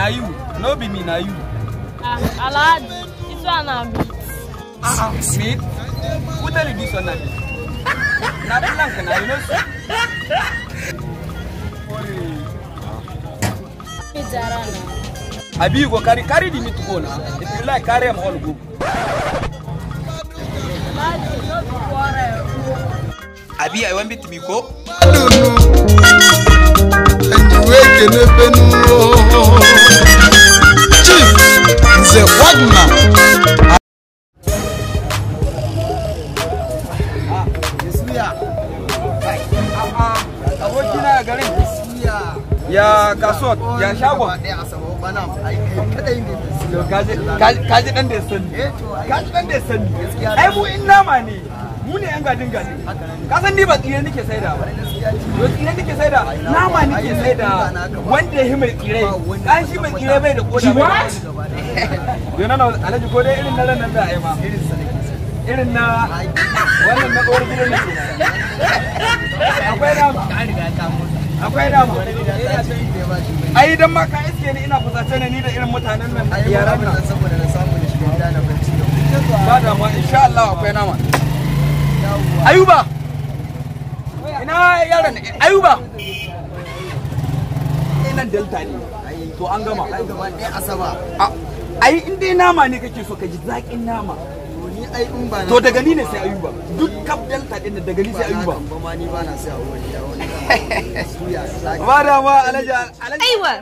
Na you, no be me, na you. Alad, this one na meat. Meat? Who tell you this one na meat? Na blank na, you know. Abi you go carry the meat to go now. If you like, carry them all go. Abi I want me to be go. I don't know. And you wake in the Chief, the Wagner. Ya kasuwa, ya shagon. Kaji dan da sani. Kaji dan da sani. Ai mu in nama ne. Mu ne yan gadin gadi. Ka san ni ba tsire nake saida ba. Yo tsire nake saida, nama nake saida wanda ya mai tsire. Kan shi mai tsire bai da koda ba. Yo na Alhaji ko dai irin na ran nan da ai ma. Irin na wannan na kowar gidan ne. Akwai nama. Akwai dama. Ai dan ma ka iske ni ina fusace ne ni da irin mutanen nan yaran nan saboda na samu da shi da na bacci da ba da ma insha Allah akwai nama. Ayuba. Ina yaran Ayuba. Ina delta ne. To an gama. ai gaba ɗaya asaba. Ai in dai nama ne kake so ka ji zakin nama. Ai in ba to daga ni ne sai Ayuba. Duk kap delta din da daga ni sai Ayuba. Ba ni ba na sai a wani. Ba da ma Alhaji. Aiwa.